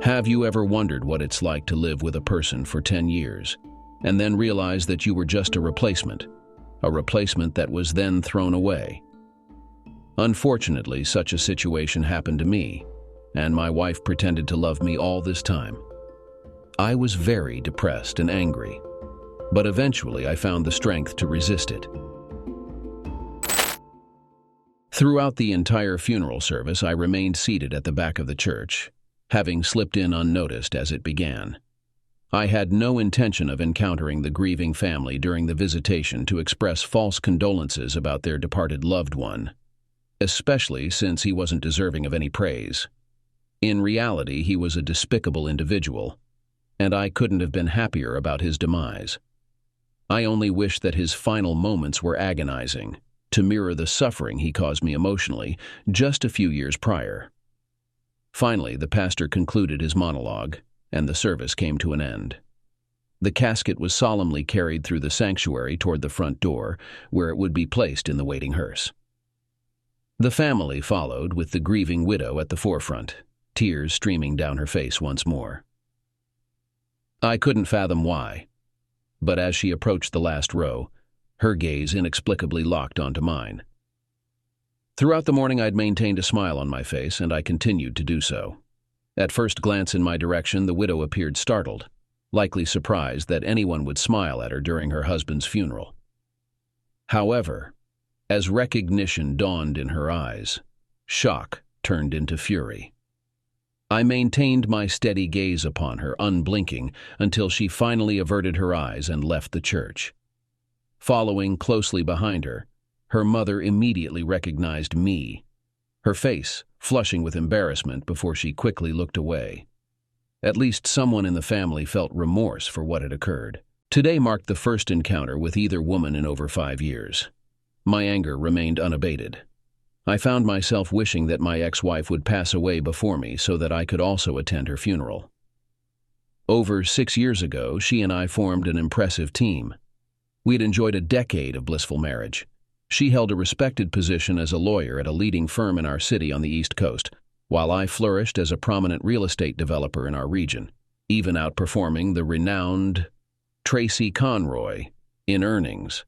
Have you ever wondered what it's like to live with a person for 10 years and then realize that you were just a replacement that was then thrown away? Unfortunately, such a situation happened to me, and my wife pretended to love me all this time. I was very depressed and angry, but eventually I found the strength to resist it. Throughout the entire funeral service, I remained seated at the back of the church, having slipped in unnoticed as it began. I had no intention of encountering the grieving family during the visitation to express false condolences about their departed loved one, especially since he wasn't deserving of any praise. In reality, he was a despicable individual, and I couldn't have been happier about his demise. I only wish that his final moments were agonizing, to mirror the suffering he caused me emotionally just a few years prior. Finally, the pastor concluded his monologue, and the service came to an end. The casket was solemnly carried through the sanctuary toward the front door, where it would be placed in the waiting hearse. The family followed, with the grieving widow at the forefront, tears streaming down her face once more. I couldn't fathom why, but as she approached the last row, her gaze inexplicably locked onto mine. Throughout the morning, I'd maintained a smile on my face, and I continued to do so. At first glance in my direction, the widow appeared startled, likely surprised that anyone would smile at her during her husband's funeral. However, as recognition dawned in her eyes, shock turned into fury. I maintained my steady gaze upon her, unblinking, until she finally averted her eyes and left the church. Following closely behind her, her mother immediately recognized me, her face flushing with embarrassment before she quickly looked away. At least someone in the family felt remorse for what had occurred. Today marked the first encounter with either woman in over 5 years. My anger remained unabated. I found myself wishing that my ex-wife would pass away before me so that I could also attend her funeral. Over 6 years ago, she and I formed an impressive team. We'd enjoyed a decade of blissful marriage. She held a respected position as a lawyer at a leading firm in our city on the East Coast, while I flourished as a prominent real estate developer in our region, even outperforming the renowned Tracy in earnings.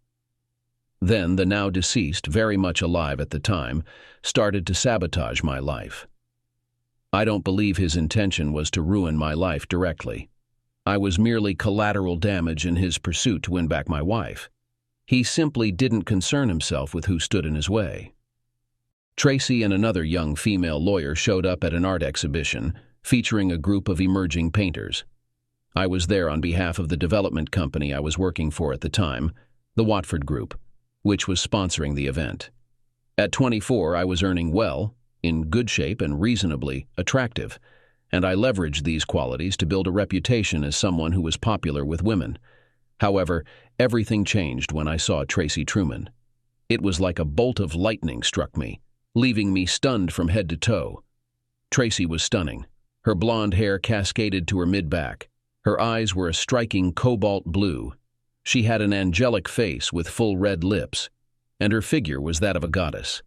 Then the now deceased, very much alive at the time, started to sabotage my life. I don't believe his intention was to ruin my life directly. I was merely collateral damage in his pursuit to win back my wife. He simply didn't concern himself with who stood in his way. Tracy and another young female lawyer showed up at an art exhibition featuring a group of emerging painters. I was there on behalf of the development company I was working for at the time, the Watford Group, which was sponsoring the event. At 24, I was earning well, in good shape and reasonably attractive, and I leveraged these qualities to build a reputation as someone who was popular with women. However, everything changed when I saw Tracy Truman. It was like a bolt of lightning struck me, leaving me stunned from head to toe. Tracy was stunning. Her blonde hair cascaded to her mid-back. Her eyes were a striking cobalt blue. She had an angelic face with full red lips, and her figure was that of a goddess.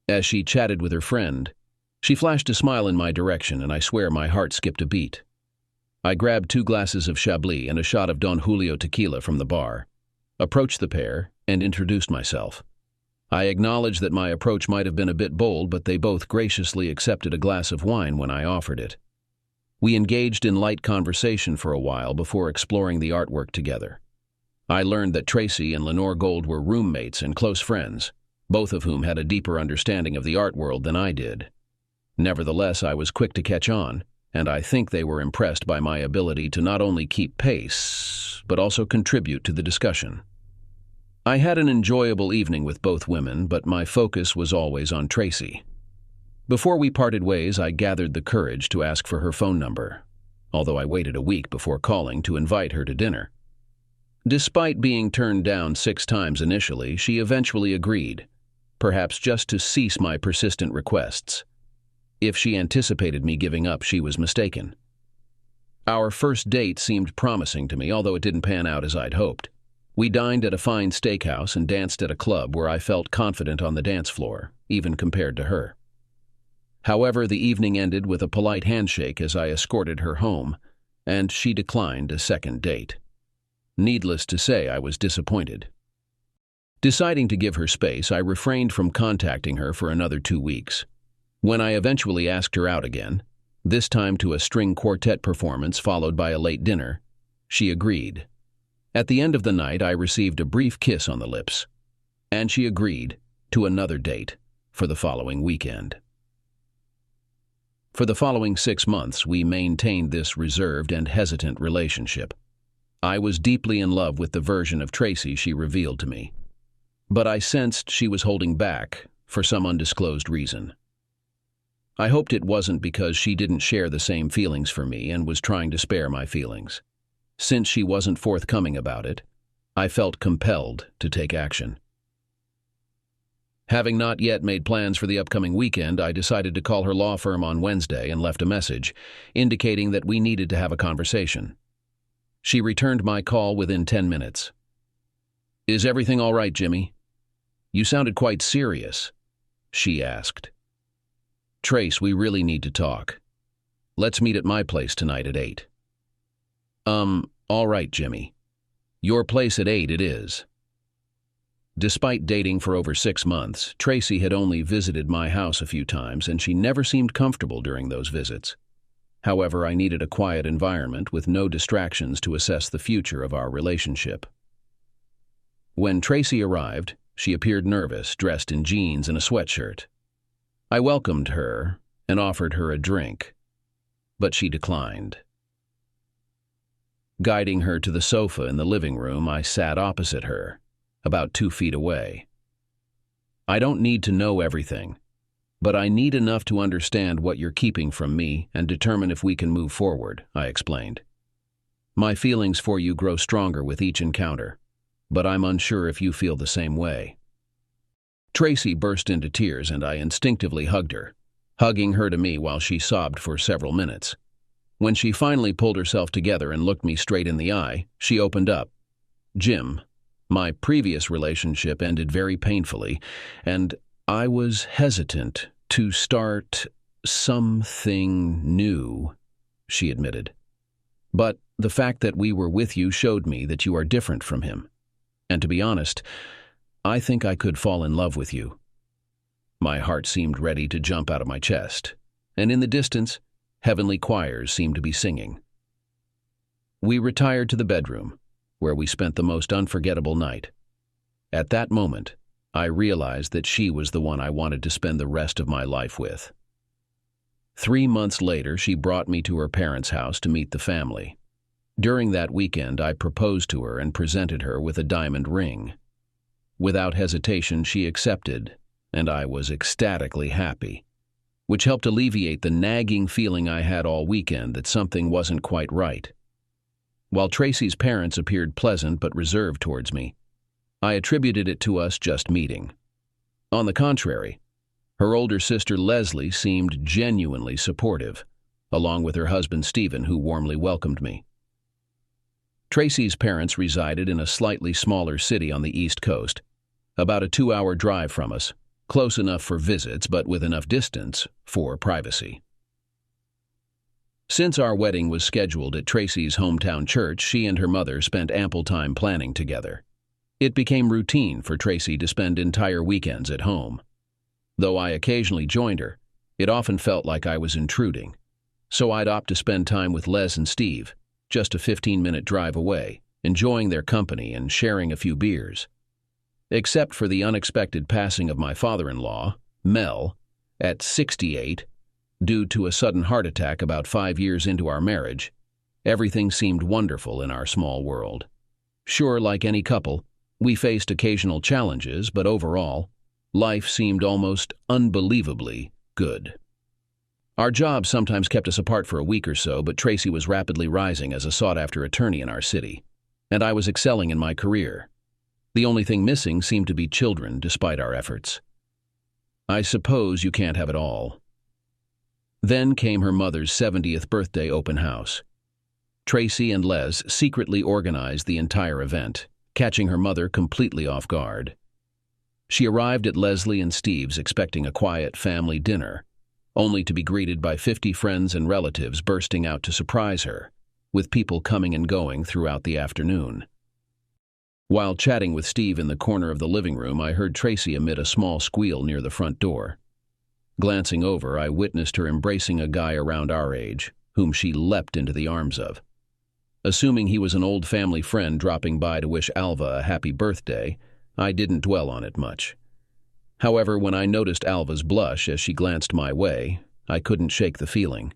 As she chatted with her friend, she flashed a smile in my direction, and I swear my heart skipped a beat. I grabbed 2 glasses of Chablis and a shot of Don Julio tequila from the bar, approached the pair, and introduced myself. I acknowledged that my approach might have been a bit bold, but they both graciously accepted a glass of wine when I offered it. We engaged in light conversation for a while before exploring the artwork together. I learned that Tracy and Lenore Gold were roommates and close friends, both of whom had a deeper understanding of the art world than I did. Nevertheless, I was quick to catch on, and I think they were impressed by my ability to not only keep pace, but also contribute to the discussion. I had an enjoyable evening with both women, but my focus was always on Tracy. Before we parted ways, I gathered the courage to ask for her phone number, although I waited a week before calling to invite her to dinner. Despite being turned down 6 times initially, she eventually agreed, perhaps just to cease my persistent requests. If she anticipated me giving up, she was mistaken. Our first date seemed promising to me, although it didn't pan out as I'd hoped. We dined at a fine steakhouse and danced at a club where I felt confident on the dance floor, even compared to her. However, the evening ended with a polite handshake as I escorted her home, and she declined a second date. Needless to say, I was disappointed. Deciding to give her space, I refrained from contacting her for another 2 weeks. When I eventually asked her out again, this time to a string quartet performance followed by a late dinner, she agreed. At the end of the night, I received a brief kiss on the lips, and she agreed to another date for the following weekend. For the following 6 months, we maintained this reserved and hesitant relationship. I was deeply in love with the version of Tracy she revealed to me, but I sensed she was holding back for some undisclosed reason. I hoped it wasn't because she didn't share the same feelings for me and was trying to spare my feelings. Since she wasn't forthcoming about it, I felt compelled to take action. Having not yet made plans for the upcoming weekend, I decided to call her law firm on Wednesday and left a message, indicating that we needed to have a conversation. She returned my call within 10 minutes. "Is everything all right, Jimmy? You sounded quite serious," she asked. "Trace, we really need to talk. Let's meet at my place tonight at 8. All right, Jimmy. Your place at 8 it is." Despite dating for over 6 months, Tracy had only visited my house a few times, and she never seemed comfortable during those visits. However, I needed a quiet environment with no distractions to assess the future of our relationship. When Tracy arrived, she appeared nervous, dressed in jeans and a sweatshirt. I welcomed her and offered her a drink, but she declined. Guiding her to the sofa in the living room, I sat opposite her, about 2 feet away. "I don't need to know everything, but I need enough to understand what you're keeping from me and determine if we can move forward," I explained. "My feelings for you grow stronger with each encounter, but I'm unsure if you feel the same way." Tracy burst into tears, and I instinctively hugged her, hugging her to me while she sobbed for several minutes. When she finally pulled herself together and looked me straight in the eye, she opened up. "Jim, my previous relationship ended very painfully, and I was hesitant to start something new," she admitted. "But the fact that we were with you showed me that you are different from him. And to be honest, I think I could fall in love with you." My heart seemed ready to jump out of my chest, and in the distance, heavenly choirs seemed to be singing. We retired to the bedroom, where we spent the most unforgettable night. At that moment, I realized that she was the one I wanted to spend the rest of my life with. 3 months later, she brought me to her parents' house to meet the family. During that weekend, I proposed to her and presented her with a diamond ring. Without hesitation, she accepted, and I was ecstatically happy, which helped alleviate the nagging feeling I had all weekend that something wasn't quite right. While Tracy's parents appeared pleasant but reserved towards me, I attributed it to us just meeting. On the contrary, her older sister Leslie seemed genuinely supportive, along with her husband Stephen, who warmly welcomed me. Tracy's parents resided in a slightly smaller city on the East Coast, about a 2-hour drive from us, close enough for visits but with enough distance for privacy. Since our wedding was scheduled at Tracy's hometown church, she and her mother spent ample time planning together. It became routine for Tracy to spend entire weekends at home. Though I occasionally joined her, it often felt like I was intruding, so I'd opt to spend time with Les and Steve, just a 15-minute drive away, enjoying their company and sharing a few beers. Except for the unexpected passing of my father-in-law, Mel, at 68, due to a sudden heart attack about 5 years into our marriage, everything seemed wonderful in our small world. Sure, like any couple, we faced occasional challenges, but overall, life seemed almost unbelievably good. Our jobs sometimes kept us apart for a week or so, but Tracy was rapidly rising as a sought-after attorney in our city, and I was excelling in my career. The only thing missing seemed to be children, despite our efforts. I suppose you can't have it all. Then came her mother's 70th birthday open house. Tracy and Les secretly organized the entire event, catching her mother completely off guard. She arrived at Leslie and Steve's expecting a quiet family dinner, only to be greeted by 50 friends and relatives bursting out to surprise her, with people coming and going throughout the afternoon. While chatting with Steve in the corner of the living room, I heard Tracy emit a small squeal near the front door. Glancing over, I witnessed her embracing a guy around our age, whom she leapt into the arms of. Assuming he was an old family friend dropping by to wish Alva a happy birthday, I didn't dwell on it much. However, when I noticed Alva's blush as she glanced my way, I couldn't shake the feeling.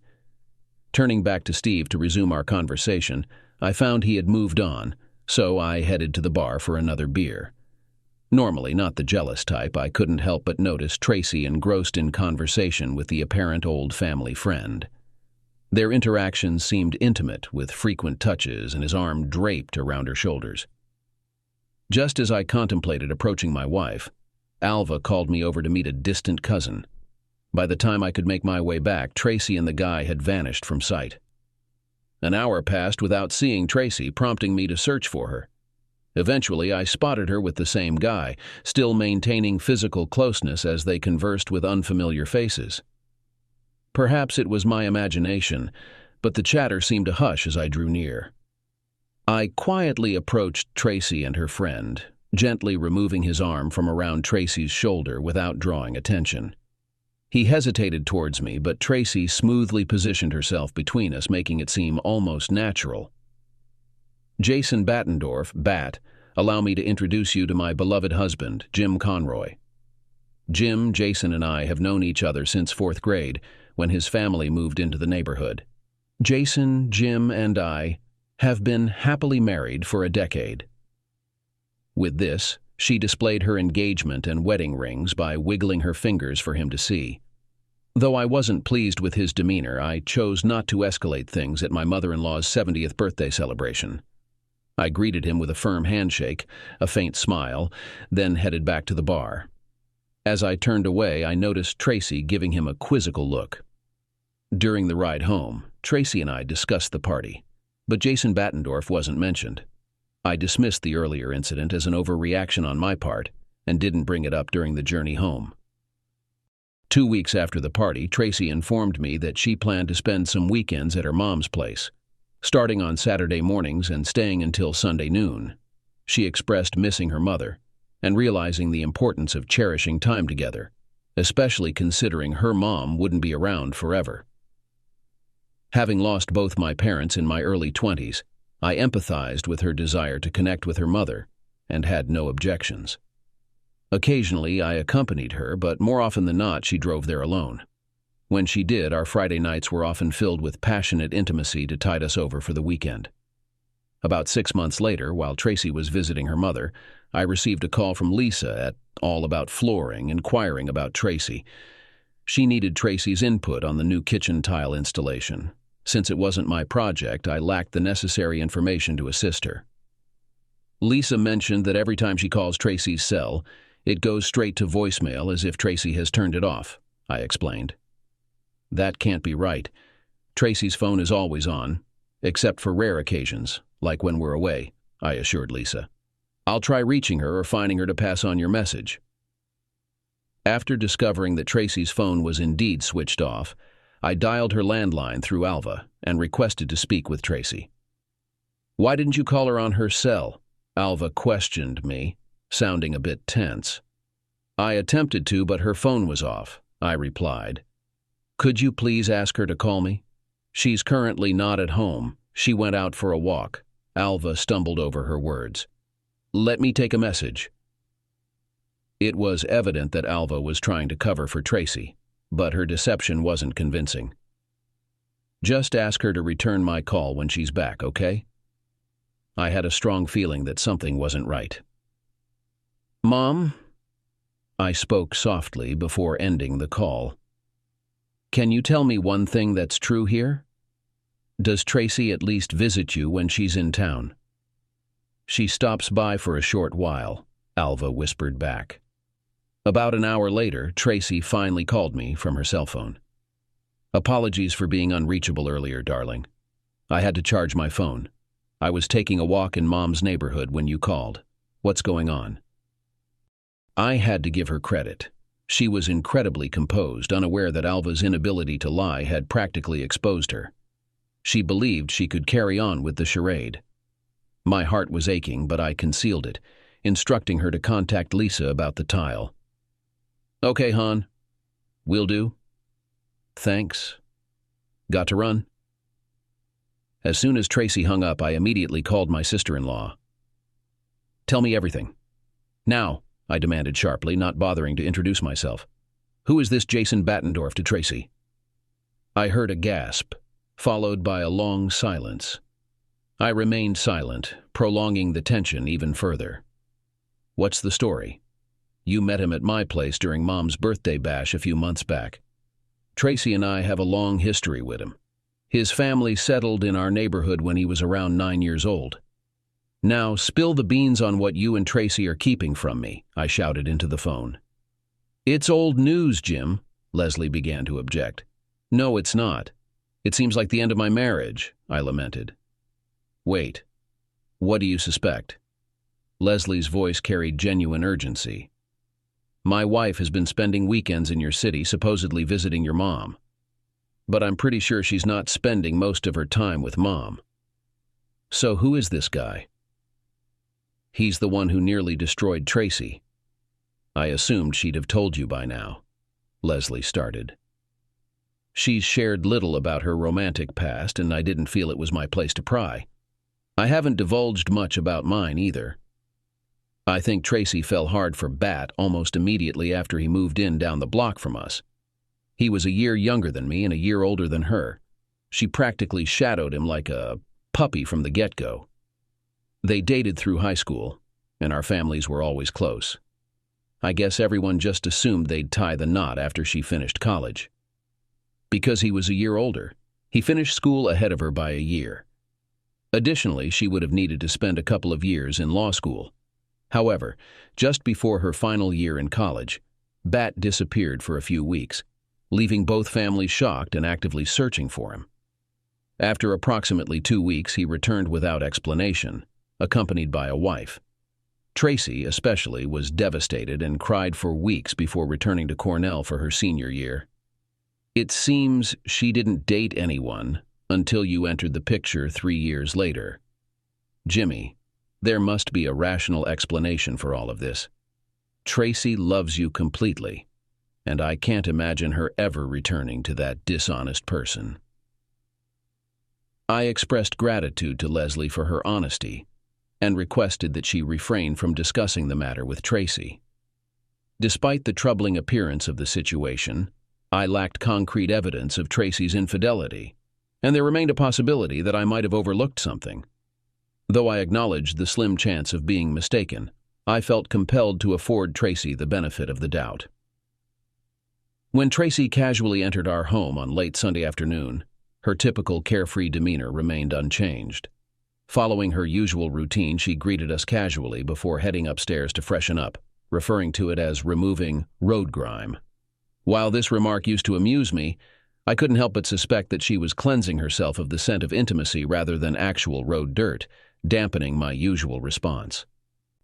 Turning back to Steve to resume our conversation, I found he had moved on, so I headed to the bar for another beer. Normally not the jealous type, I couldn't help but notice Tracy engrossed in conversation with the apparent old family friend. Their interactions seemed intimate, with frequent touches and his arm draped around her shoulders. Just as I contemplated approaching my wife, Alva called me over to meet a distant cousin. By the time I could make my way back, Tracy and the guy had vanished from sight. An hour passed without seeing Tracy, prompting me to search for her. Eventually, I spotted her with the same guy, still maintaining physical closeness as they conversed with unfamiliar faces. Perhaps it was my imagination, but the chatter seemed to hush as I drew near. I quietly approached Tracy and her friend, gently removing his arm from around Tracy's shoulder without drawing attention. He hesitated towards me, but Tracy smoothly positioned herself between us, making it seem almost natural. Jason Battendorf, Bat, allow me to introduce you to my beloved husband, Jim Conroy. Jim, Jason, and I have known each other since 4th grade, when his family moved into the neighborhood. Jason, Jim, and I have been happily married for a decade. With this, she displayed her engagement and wedding rings by wiggling her fingers for him to see. Though I wasn't pleased with his demeanor, I chose not to escalate things at my mother-in-law's 70th birthday celebration. I greeted him with a firm handshake, a faint smile, then headed back to the bar. As I turned away, I noticed Tracy giving him a quizzical look. During the ride home, Tracy and I discussed the party, but Jason Battendorf wasn't mentioned. I dismissed the earlier incident as an overreaction on my part and didn't bring it up during the journey home. 2 weeks after the party, Tracy informed me that she planned to spend some weekends at her mom's place, starting on Saturday mornings and staying until Sunday noon. She expressed missing her mother and realizing the importance of cherishing time together, especially considering her mom wouldn't be around forever. Having lost both my parents in my early 20s, I empathized with her desire to connect with her mother and had no objections. Occasionally, I accompanied her, but more often than not, she drove there alone. When she did, our Friday nights were often filled with passionate intimacy to tide us over for the weekend. About 6 months later, while Tracy was visiting her mother, I received a call from Lisa at All About Flooring, inquiring about Tracy. She needed Tracy's input on the new kitchen tile installation. Since it wasn't my project, I lacked the necessary information to assist her. Lisa mentioned that every time she calls Tracy's cell, it goes straight to voicemail as if Tracy has turned it off, I explained. That can't be right. Tracy's phone is always on, except for rare occasions, like when we're away, I assured Lisa. I'll try reaching her or finding her to pass on your message. After discovering that Tracy's phone was indeed switched off, I dialed her landline through Alva and requested to speak with Tracy. Why didn't you call her on her cell? Alva questioned me, sounding a bit tense. I attempted to, but her phone was off, I replied. Could you please ask her to call me? She's currently not at home. She went out for a walk. Alva stumbled over her words. Let me take a message. It was evident that Alva was trying to cover for Tracy, but her deception wasn't convincing. Just ask her to return my call when she's back, okay? I had a strong feeling that something wasn't right. Mom? I spoke softly before ending the call. Can you tell me one thing that's true here? Does Tracy at least visit you when she's in town? She stops by for a short while, Alva whispered back. About an hour later, Tracy finally called me from her cell phone. Apologies for being unreachable earlier, darling. I had to charge my phone. I was taking a walk in Mom's neighborhood when you called. What's going on? I had to give her credit. She was incredibly composed, unaware that Alva's inability to lie had practically exposed her. She believed she could carry on with the charade. My heart was aching, but I concealed it, instructing her to contact Lisa about the tile. "Okay, hon. Will do. Thanks. Got to run." As soon as Tracy hung up, I immediately called my sister-in-law. "Tell me everything. Now," I demanded sharply, not bothering to introduce myself. "Who is this Jason Battendorf to Tracy?" I heard a gasp, followed by a long silence. I remained silent, prolonging the tension even further. "What's the story? You met him at my place during Mom's birthday bash a few months back. Tracy and I have a long history with him. His family settled in our neighborhood when he was around 9 years old. Now, spill the beans on what you and Tracy are keeping from me," I shouted into the phone. "It's old news, Jim," Leslie began to object. "No, it's not. It seems like the end of my marriage," I lamented. "Wait. What do you suspect?" Leslie's voice carried genuine urgency. "My wife has been spending weekends in your city, supposedly visiting your mom. But I'm pretty sure she's not spending most of her time with Mom. So who is this guy?" "He's the one who nearly destroyed Tracy." "I assumed she'd have told you by now," Leslie started. "She's shared little about her romantic past, and I didn't feel it was my place to pry. I haven't divulged much about mine either. I think Tracy fell hard for Bat almost immediately after he moved in down the block from us. He was a year younger than me and a year older than her. She practically shadowed him like a puppy from the get-go. They dated through high school, and our families were always close. I guess everyone just assumed they'd tie the knot after she finished college. Because he was a year older, he finished school ahead of her by a year. Additionally, she would have needed to spend a couple of years in law school. However, just before her final year in college, Bat disappeared for a few weeks, leaving both families shocked and actively searching for him. After approximately 2 weeks, he returned without explanation, accompanied by a wife. Tracy, especially, was devastated and cried for weeks before returning to Cornell for her senior year. It seems she didn't date anyone until you entered the picture 3 years later. Jimmy, there must be a rational explanation for all of this. Tracy loves you completely, and I can't imagine her ever returning to that dishonest person." I expressed gratitude to Leslie for her honesty and requested that she refrain from discussing the matter with Tracy. Despite the troubling appearance of the situation, I lacked concrete evidence of Tracy's infidelity, and there remained a possibility that I might have overlooked something. Though I acknowledged the slim chance of being mistaken, I felt compelled to afford Tracy the benefit of the doubt. When Tracy casually entered our home on late Sunday afternoon, her typical carefree demeanor remained unchanged. Following her usual routine, she greeted us casually before heading upstairs to freshen up, referring to it as removing road grime. While this remark used to amuse me, I couldn't help but suspect that she was cleansing herself of the scent of intimacy rather than actual road dirt, dampening my usual response.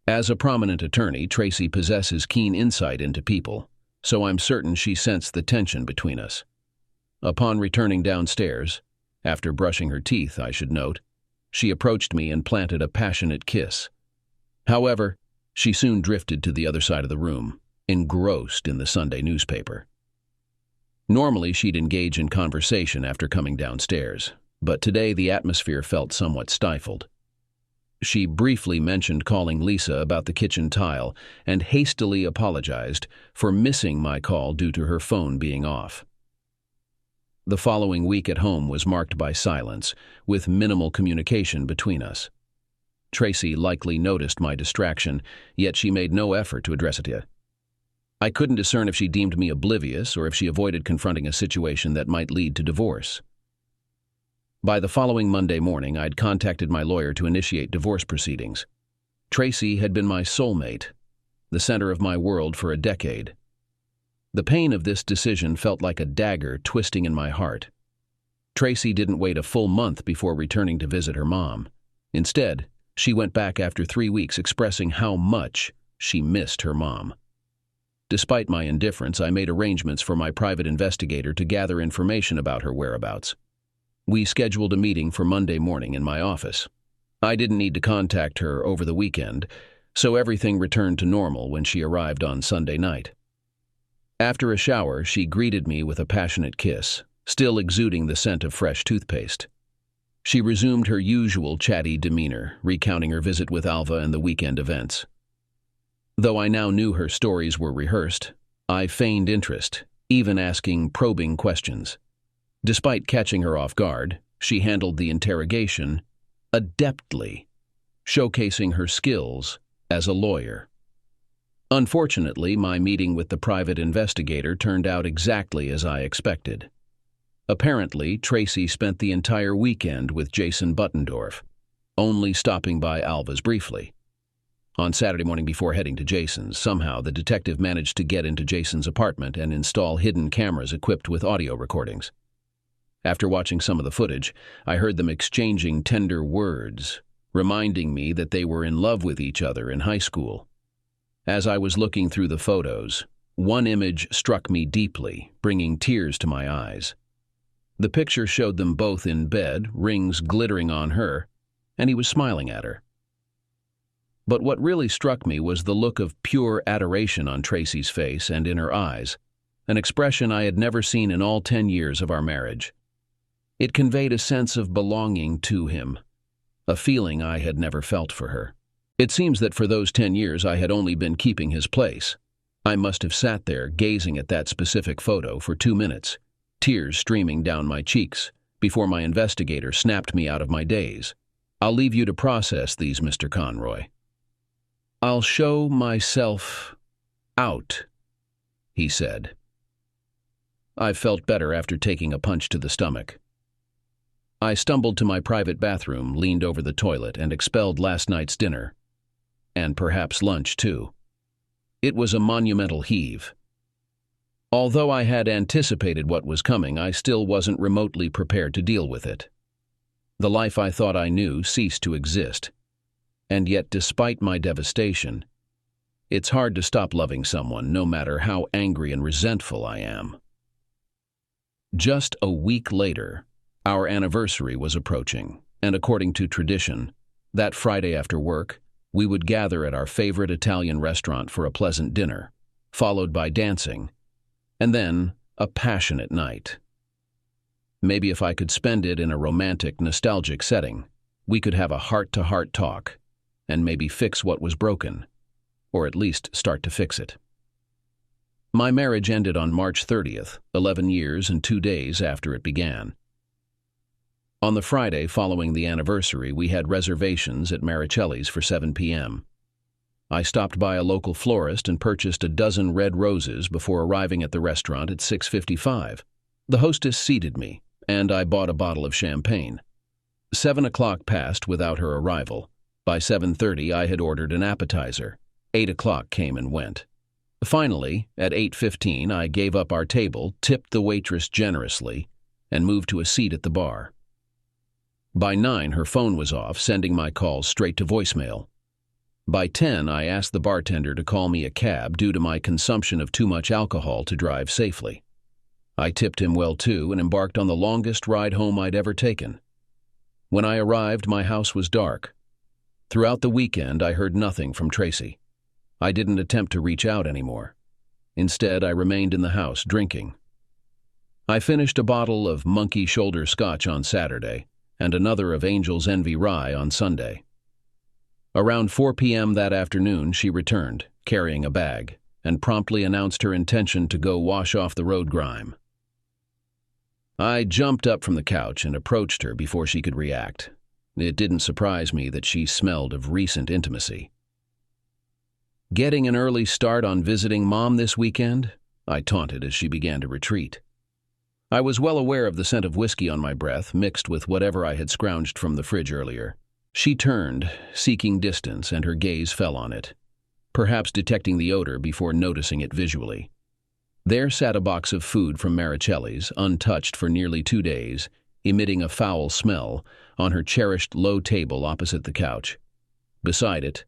As a prominent attorney, Tracy possesses keen insight into people, so I'm certain she sensed the tension between us. Upon returning downstairs, after brushing her teeth, I should note, she approached me and planted a passionate kiss. However, she soon drifted to the other side of the room, engrossed in the Sunday newspaper. Normally, she'd engage in conversation after coming downstairs, but today the atmosphere felt somewhat stifled. She briefly mentioned calling Lisa about the kitchen tile and hastily apologized for missing my call due to her phone being off. The following week at home was marked by silence, with minimal communication between us. Tracy likely noticed my distraction, yet she made no effort to address it yet. I couldn't discern if she deemed me oblivious or if she avoided confronting a situation that might lead to divorce. By the following Monday morning, I'd contacted my lawyer to initiate divorce proceedings. Tracy had been my soulmate, the center of my world for a decade. The pain of this decision felt like a dagger twisting in my heart. Tracy didn't wait a full month before returning to visit her mom. Instead, she went back after 3 weeks expressing how much she missed her mom. Despite my indifference, I made arrangements for my private investigator to gather information about her whereabouts. We scheduled a meeting for Monday morning in my office. I didn't need to contact her over the weekend, so everything returned to normal when she arrived on Sunday night. After a shower, she greeted me with a passionate kiss, still exuding the scent of fresh toothpaste. She resumed her usual chatty demeanor, recounting her visit with Alva and the weekend events. Though I now knew her stories were rehearsed, I feigned interest, even asking probing questions. Despite catching her off guard, she handled the interrogation adeptly, showcasing her skills as a lawyer. Unfortunately, my meeting with the private investigator turned out exactly as I expected. Apparently, Tracy spent the entire weekend with Jason Buttendorf, only stopping by Alva's briefly. On Saturday morning before heading to Jason's, somehow the detective managed to get into Jason's apartment and install hidden cameras equipped with audio recordings. After watching some of the footage, I heard them exchanging tender words, reminding me that they were in love with each other in high school. As I was looking through the photos, one image struck me deeply, bringing tears to my eyes. The picture showed them both in bed, rings glittering on her, and he was smiling at her. But what really struck me was the look of pure adoration on Tracy's face and in her eyes, an expression I had never seen in all 10 years of our marriage. It conveyed a sense of belonging to him, a feeling I had never felt for her. It seems that for those 10 years I had only been keeping his place. I must have sat there gazing at that specific photo for 2 minutes, tears streaming down my cheeks, before my investigator snapped me out of my daze. "I'll leave you to process these, Mr. Conroy." "I'll show myself out," he said. I felt better after taking a punch to the stomach. I stumbled to my private bathroom, leaned over the toilet, and expelled last night's dinner. And perhaps lunch, too. It was a monumental heave. Although I had anticipated what was coming, I still wasn't remotely prepared to deal with it. The life I thought I knew ceased to exist. And yet, despite my devastation, it's hard to stop loving someone, no matter how angry and resentful I am. Just a week later, our anniversary was approaching, and according to tradition, that Friday after work, we would gather at our favorite Italian restaurant for a pleasant dinner, followed by dancing, and then a passionate night. Maybe if I could spend it in a romantic, nostalgic setting, we could have a heart-to-heart talk, and maybe fix what was broken, or at least start to fix it. My marriage ended on March 30th, 11 years and 2 days after it began. On the Friday following the anniversary, we had reservations at Maricelli's for 7 p.m. I stopped by a local florist and purchased a dozen red roses before arriving at the restaurant at 6:55. The hostess seated me, and I bought a bottle of champagne. 7 o'clock passed without her arrival. By 7:30, I had ordered an appetizer. 8 o'clock came and went. Finally, at 8:15, I gave up our table, tipped the waitress generously, and moved to a seat at the bar. By 9, her phone was off, sending my calls straight to voicemail. By 10, I asked the bartender to call me a cab due to my consumption of too much alcohol to drive safely. I tipped him well too and embarked on the longest ride home I'd ever taken. When I arrived, my house was dark. Throughout the weekend, I heard nothing from Tracy. I didn't attempt to reach out anymore. Instead, I remained in the house, drinking. I finished a bottle of Monkey Shoulder Scotch on Saturday, and another of Angel's Envy Rye on Sunday. Around 4 p.m. that afternoon, she returned, carrying a bag, and promptly announced her intention to go wash off the road grime. I jumped up from the couch and approached her before she could react. It didn't surprise me that she smelled of recent intimacy. "Getting an early start on visiting Mom this weekend?" I taunted as she began to retreat. I was well aware of the scent of whiskey on my breath, mixed with whatever I had scrounged from the fridge earlier. She turned, seeking distance, and her gaze fell on it, perhaps detecting the odor before noticing it visually. There sat a box of food from Maricelli's, untouched for nearly 2 days, emitting a foul smell, on her cherished low table opposite the couch. Beside it,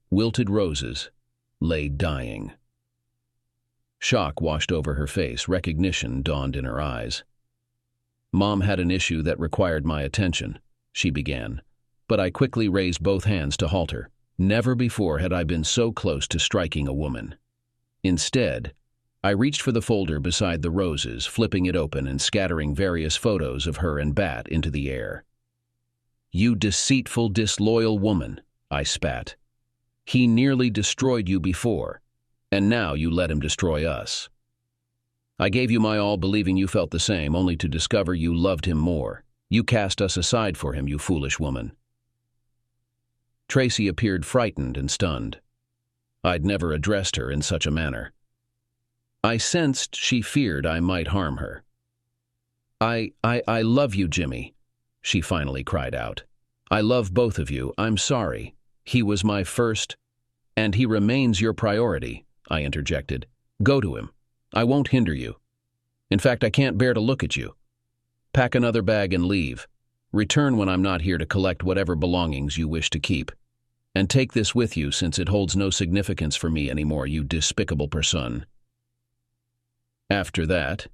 wilted roses lay dying. Shock washed over her face. Recognition dawned in her eyes. Mom had an issue that required my attention, she began, but I quickly raised both hands to halt her. Never before had I been so close to striking a woman. Instead, I reached for the folder beside the roses, flipping it open and scattering various photos of her and Bat into the air. "You deceitful, disloyal woman," I spat. "He nearly destroyed you before, and now you let him destroy us. I gave you my all believing you felt the same, only to discover you loved him more. You cast us aside for him, you foolish woman." Tracy appeared frightened and stunned. I'd never addressed her in such a manner. I sensed she feared I might harm her. I love you, Jimmy," she finally cried out. "I love both of you. I'm sorry. He was my first, and he remains your priority," I interjected. "Go to him. I won't hinder you. In fact, I can't bear to look at you. Pack another bag and leave. Return when I'm not here to collect whatever belongings you wish to keep. And take this with you since it holds no significance for me anymore, you despicable person." After that,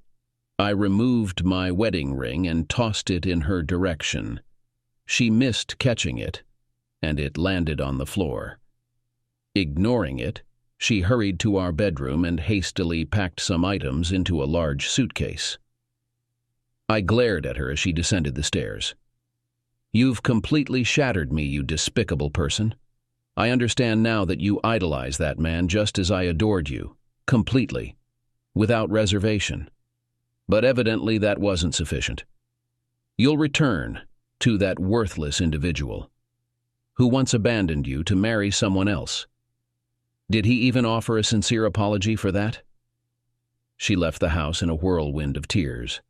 I removed my wedding ring and tossed it in her direction. She missed catching it, and it landed on the floor. Ignoring it, she hurried to our bedroom and hastily packed some items into a large suitcase. I glared at her as she descended the stairs. "You've completely shattered me, you despicable person. I understand now that you idolize that man just as I adored you, completely, without reservation. But evidently that wasn't sufficient. You'll return to that worthless individual who once abandoned you to marry someone else. Did he even offer a sincere apology for that?" She left the house in a whirlwind of tears.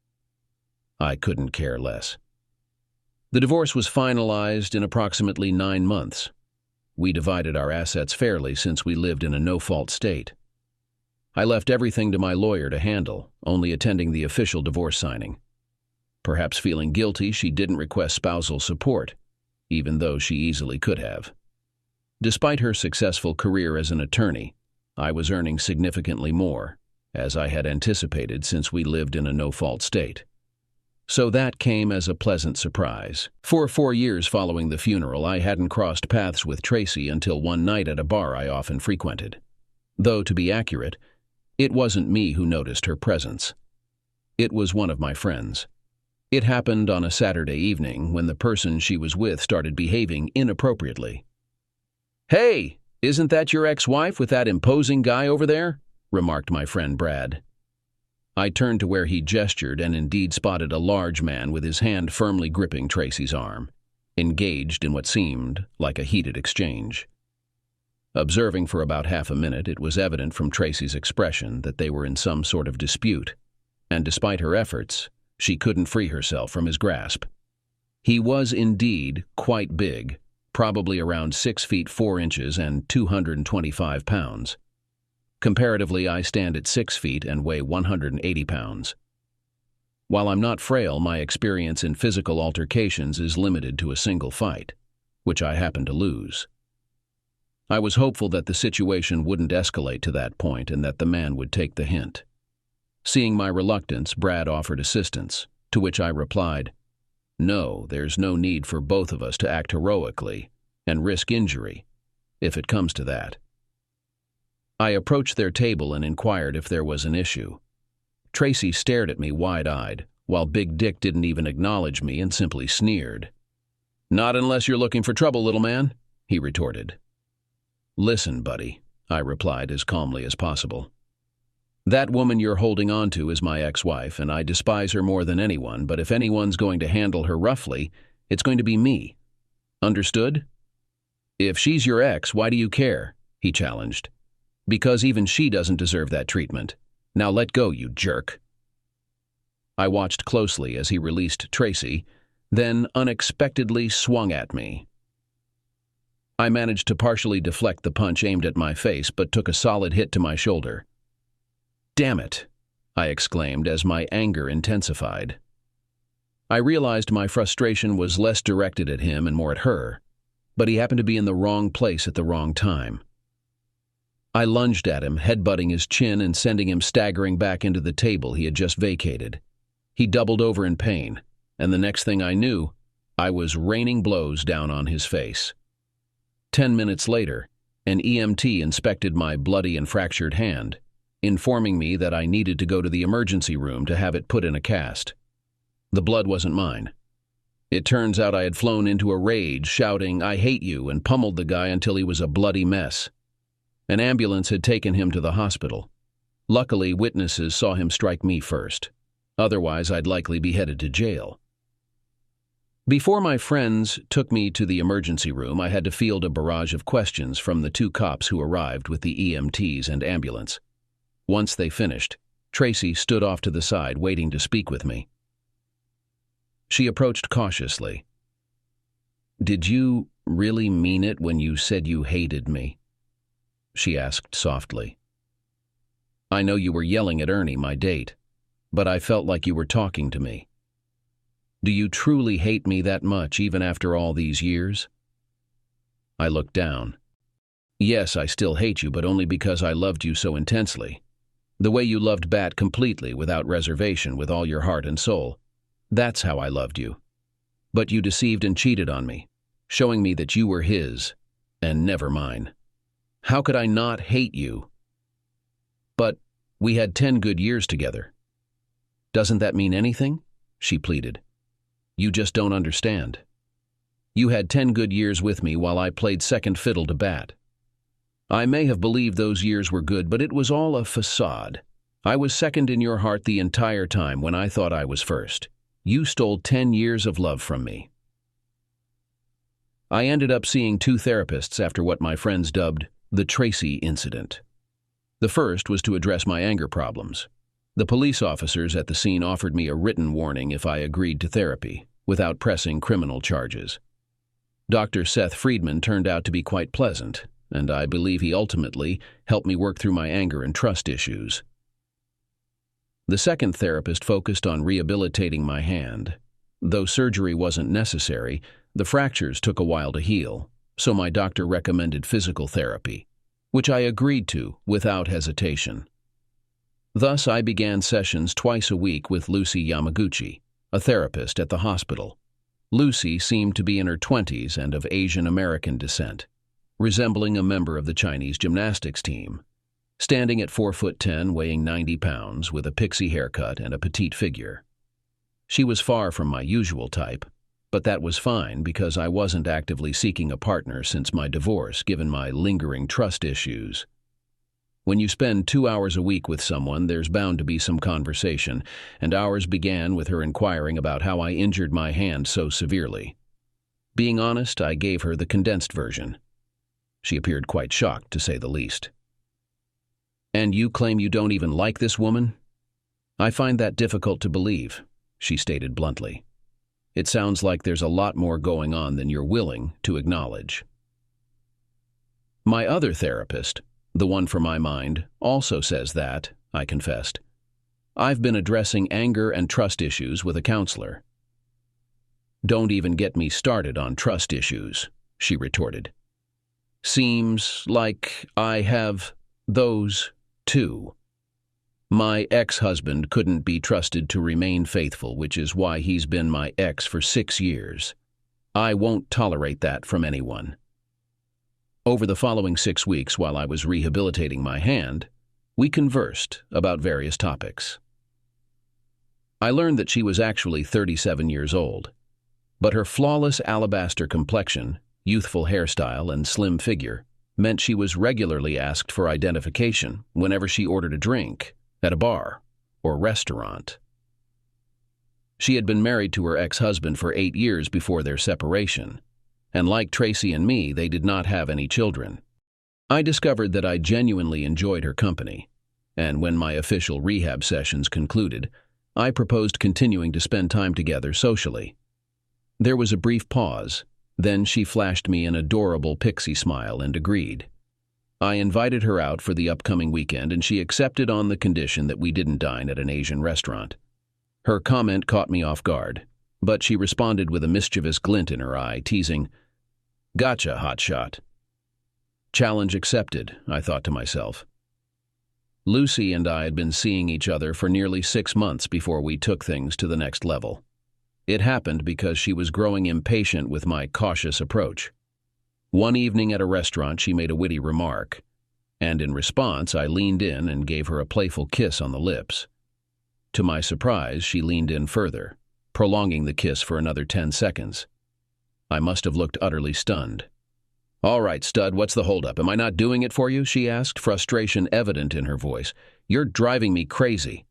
I couldn't care less. The divorce was finalized in approximately 9 months. We divided our assets fairly since we lived in a no-fault state. I left everything to my lawyer to handle, only attending the official divorce signing. Perhaps feeling guilty, she didn't request spousal support, even though she easily could have. Despite her successful career as an attorney, I was earning significantly more, as I had anticipated since we lived in a no-fault state. So that came as a pleasant surprise. For 4 years following the funeral, I hadn't crossed paths with Tracy until one night at a bar I often frequented. Though, to be accurate, it wasn't me who noticed her presence. It was one of my friends. It happened on a Saturday evening when the person she was with started behaving inappropriately. "Hey, isn't that your ex-wife with that imposing guy over there?" remarked my friend Brad. I turned to where he gestured and indeed spotted a large man with his hand firmly gripping Tracy's arm, engaged in what seemed like a heated exchange. Observing for about half a minute, it was evident from Tracy's expression that they were in some sort of dispute, and despite her efforts, she couldn't free herself from his grasp. He was indeed quite big, probably around 6 feet 4 inches and 225 pounds. Comparatively, I stand at 6 feet and weigh 180 pounds. While I'm not frail, my experience in physical altercations is limited to a single fight, which I happened to lose. I was hopeful that the situation wouldn't escalate to that point and that the man would take the hint. Seeing my reluctance, Brad offered assistance, to which I replied, "No, there's no need for both of us to act heroically and risk injury, if it comes to that." I approached their table and inquired if there was an issue. Tracy stared at me wide-eyed, while Big Dick didn't even acknowledge me and simply sneered. "Not unless you're looking for trouble, little man," he retorted. "Listen, buddy," I replied as calmly as possible. "That woman you're holding on to is my ex-wife, and I despise her more than anyone, but if anyone's going to handle her roughly, it's going to be me. Understood?" "If she's your ex, why do you care?" he challenged. "Because even she doesn't deserve that treatment. Now let go, you jerk." I watched closely as he released Tracy, then unexpectedly swung at me. I managed to partially deflect the punch aimed at my face, but took a solid hit to my shoulder. "Damn it!" I exclaimed as my anger intensified. I realized my frustration was less directed at him and more at her, but he happened to be in the wrong place at the wrong time. I lunged at him, headbutting his chin and sending him staggering back into the table he had just vacated. He doubled over in pain, and the next thing I knew, I was raining blows down on his face. 10 minutes later, an EMT inspected my bloody and fractured hand, informing me that I needed to go to the emergency room to have it put in a cast. The blood wasn't mine. It turns out I had flown into a rage, shouting, "I hate you," and pummeled the guy until he was a bloody mess. An ambulance had taken him to the hospital. Luckily, witnesses saw him strike me first. Otherwise, I'd likely be headed to jail. Before my friends took me to the emergency room, I had to field a barrage of questions from the 2 cops who arrived with the EMTs and ambulance. Once they finished, Tracy stood off to the side, waiting to speak with me. She approached cautiously. "Did you really mean it when you said you hated me?" she asked softly. "I know you were yelling at Ernie, my date, but I felt like you were talking to me. Do you truly hate me that much, even after all these years?" I looked down. "Yes, I still hate you, but only because I loved you so intensely. The way you loved Bat completely, without reservation, with all your heart and soul. That's how I loved you. But you deceived and cheated on me, showing me that you were his, and never mine. How could I not hate you? But we had 10 good years together. Doesn't that mean anything?" she pleaded. "You just don't understand. You had 10 good years with me while I played second fiddle to Bat. I may have believed those years were good, but it was all a facade. I was second in your heart the entire time when I thought I was first. You stole 10 years of love from me." I ended up seeing 2 therapists after what my friends dubbed the Tracy incident. The first was to address my anger problems. The police officers at the scene offered me a written warning if I agreed to therapy, without pressing criminal charges. Dr. Seth Friedman turned out to be quite pleasant, and I believe he ultimately helped me work through my anger and trust issues. The second therapist focused on rehabilitating my hand. Though surgery wasn't necessary, the fractures took a while to heal, so my doctor recommended physical therapy, which I agreed to without hesitation. Thus, I began sessions twice a week with Lucy Yamaguchi, a therapist at the hospital. Lucy seemed to be in her 20s and of Asian American descent, resembling a member of the Chinese gymnastics team. Standing at 4'10", weighing 90 pounds, with a pixie haircut and a petite figure. She was far from my usual type, but that was fine because I wasn't actively seeking a partner since my divorce, given my lingering trust issues. When you spend 2 hours a week with someone, there's bound to be some conversation, and ours began with her inquiring about how I injured my hand so severely. Being honest, I gave her the condensed version. She appeared quite shocked, to say the least. "And you claim you don't even like this woman?" "I find that difficult to believe," she stated bluntly. "It sounds like there's a lot more going on than you're willing to acknowledge." "My other therapist, the one for my mind, also says that," I confessed. "I've been addressing anger and trust issues with a counselor." "Don't even get me started on trust issues," she retorted. "Seems like I have those too. My ex-husband couldn't be trusted to remain faithful, which is why he's been my ex for 6 years. I won't tolerate that from anyone." Over the following 6 weeks, while I was rehabilitating my hand, we conversed about various topics. I learned that she was actually 37 years old, but her flawless alabaster complexion, youthful hairstyle, and slim figure meant she was regularly asked for identification whenever she ordered a drink at a bar or restaurant. She had been married to her ex-husband for 8 years before their separation, and like Tracy and me, they did not have any children. I discovered that I genuinely enjoyed her company, and when my official rehab sessions concluded, I proposed continuing to spend time together socially. There was a brief pause. Then she flashed me an adorable pixie smile and agreed. I invited her out for the upcoming weekend, and she accepted on the condition that we didn't dine at an Asian restaurant. Her comment caught me off guard, but she responded with a mischievous glint in her eye, teasing, "Gotcha, hotshot." Challenge accepted, I thought to myself. Lucy and I had been seeing each other for nearly 6 months before we took things to the next level. It happened because she was growing impatient with my cautious approach. One evening at a restaurant, she made a witty remark, and in response, I leaned in and gave her a playful kiss on the lips. To my surprise, she leaned in further, prolonging the kiss for another 10 seconds. I must have looked utterly stunned. "All right, stud, what's the holdup? Am I not doing it for you?" she asked, frustration evident in her voice. "You're driving me crazy."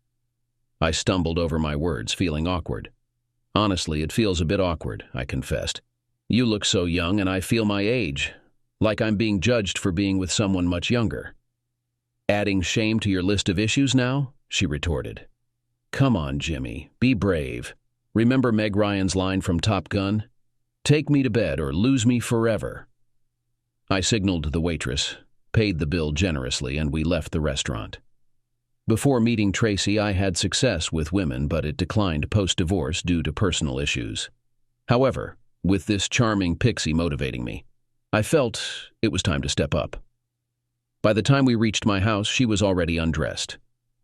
I stumbled over my words, feeling awkward. "Honestly, it feels a bit awkward," I confessed. "You look so young and I feel my age, like I'm being judged for being with someone much younger." "Adding shame to your list of issues now?" she retorted. "Come on, Jimmy, be brave. Remember Meg Ryan's line from Top Gun? Take me to bed or lose me forever." I signaled the waitress, paid the bill generously, and we left the restaurant. Before meeting Tracy, I had success with women, but it declined post-divorce due to personal issues. However, with this charming pixie motivating me, I felt it was time to step up. By the time we reached my house, she was already undressed.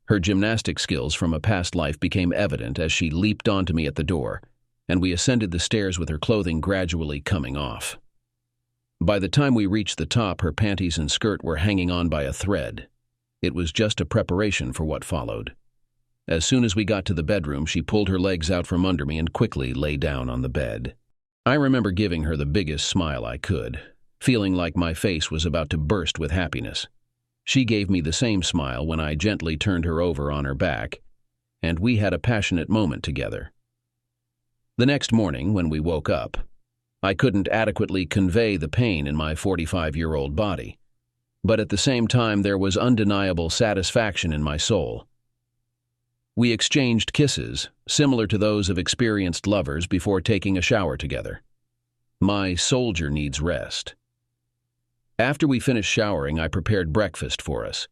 Her gymnastic skills from a past life became evident as she leaped onto me at the door, and we ascended the stairs with her clothing gradually coming off. By the time we reached the top, her panties and skirt were hanging on by a thread. It was just a preparation for what followed. As soon as we got to the bedroom, she pulled her legs out from under me and quickly lay down on the bed. I remember giving her the biggest smile I could, feeling like my face was about to burst with happiness. She gave me the same smile when I gently turned her over on her back, and we had a passionate moment together. The next morning, when we woke up, I couldn't adequately convey the pain in my 45-year-old body, but at the same time there was undeniable satisfaction in my soul. We exchanged kisses, similar to those of experienced lovers before taking a shower together. My soldier needs rest. After we finished showering, I prepared breakfast for us.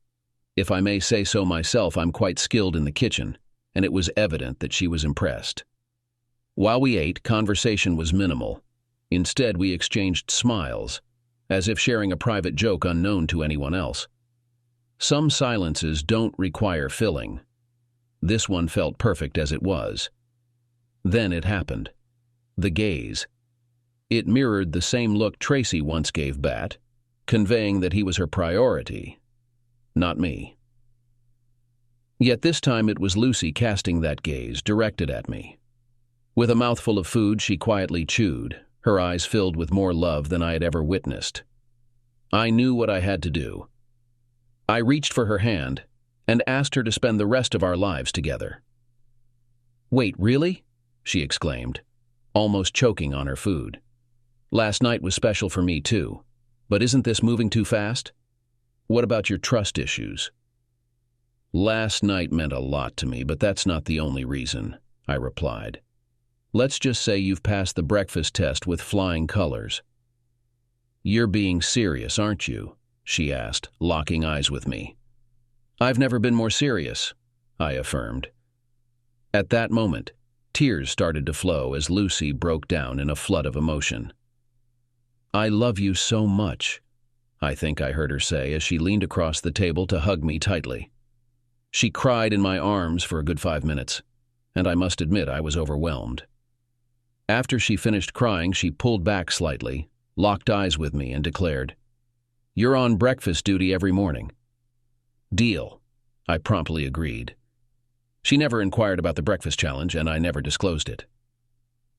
If I may say so myself, I'm quite skilled in the kitchen, and it was evident that she was impressed. While we ate, conversation was minimal. Instead, we exchanged smiles, as if sharing a private joke unknown to anyone else. Some silences don't require filling. This one felt perfect as it was. Then it happened. The gaze. It mirrored the same look Tracy once gave Bat, conveying that he was her priority, not me. Yet this time it was Lucy casting that gaze, directed at me. With a mouthful of food she quietly chewed, her eyes filled with more love than I had ever witnessed. I knew what I had to do. I reached for her hand and asked her to spend the rest of our lives together. "Wait, really?" she exclaimed, almost choking on her food. "Last night was special for me too, but isn't this moving too fast? What about your trust issues?" "Last night meant a lot to me, but that's not the only reason," I replied. "Let's just say you've passed the breakfast test with flying colors." "You're being serious, aren't you?" she asked, locking eyes with me. "I've never been more serious," I affirmed. At that moment, tears started to flow as Lucy broke down in a flood of emotion. "I love you so much," I think I heard her say as she leaned across the table to hug me tightly. She cried in my arms for a good 5 minutes, and I must admit I was overwhelmed. After she finished crying, she pulled back slightly, locked eyes with me, and declared, "You're on breakfast duty every morning." "Deal," I promptly agreed. She never inquired about the breakfast challenge, and I never disclosed it.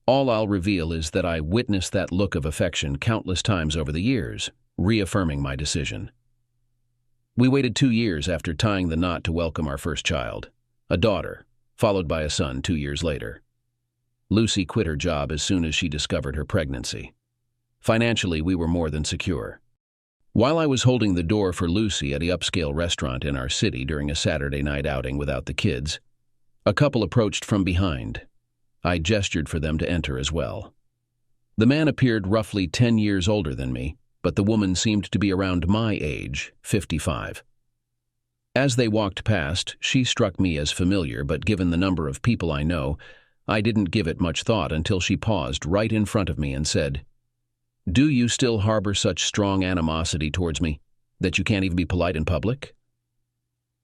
All I'll reveal is that I witnessed that look of affection countless times over the years, reaffirming my decision. We waited 2 years after tying the knot to welcome our first child, a daughter, followed by a son 2 years later. Lucy quit her job as soon as she discovered her pregnancy. Financially, we were more than secure. While I was holding the door for Lucy at the upscale restaurant in our city during a Saturday night outing without the kids, a couple approached from behind. I gestured for them to enter as well. The man appeared roughly 10 years older than me, but the woman seemed to be around my age, 55. As they walked past, she struck me as familiar, but given the number of people I know, I didn't give it much thought until she paused right in front of me and said, Do you still harbor such strong animosity towards me that you can't even be polite in public?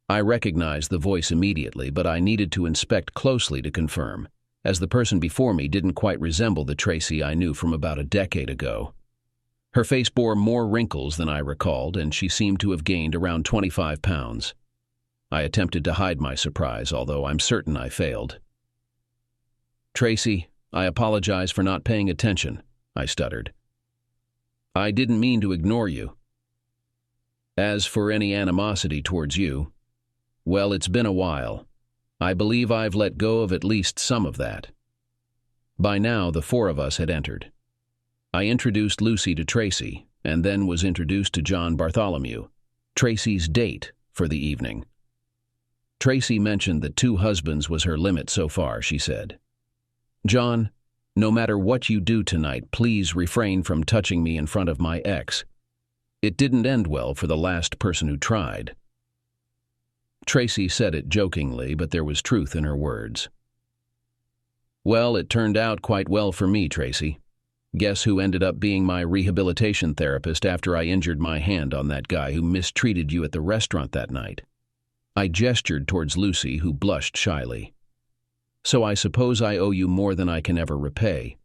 I recognized the voice immediately, but I needed to inspect closely to confirm, as the person before me didn't quite resemble the Tracy I knew from about a decade ago. Her face bore more wrinkles than I recalled, and she seemed to have gained around 25 pounds. I attempted to hide my surprise, although I'm certain I failed. "Tracy, I apologize for not paying attention," I stuttered. "I didn't mean to ignore you. As for any animosity towards you, well, it's been a while. I believe I've let go of at least some of that." By now, the four of us had entered. I introduced Lucy to Tracy, and then was introduced to John Bartholomew, Tracy's date for the evening. Tracy mentioned that 2 husbands was her limit so far, she said. "John, no matter what you do tonight, please refrain from touching me in front of my ex. It didn't end well for the last person who tried." Tracy said it jokingly, but there was truth in her words. "Well, it turned out quite well for me, Tracy. Guess who ended up being my rehabilitation therapist after I injured my hand on that guy who mistreated you at the restaurant that night?" I gestured towards Lucy, who blushed shyly. "So I suppose I owe you more than I can ever repay.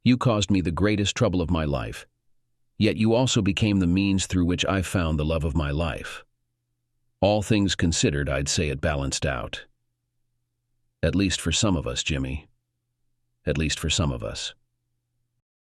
You caused me the greatest trouble of my life, yet you also became the means through which I found the love of my life. All things considered, I'd say it balanced out. At least for some of us, Jimmy. At least for some of us."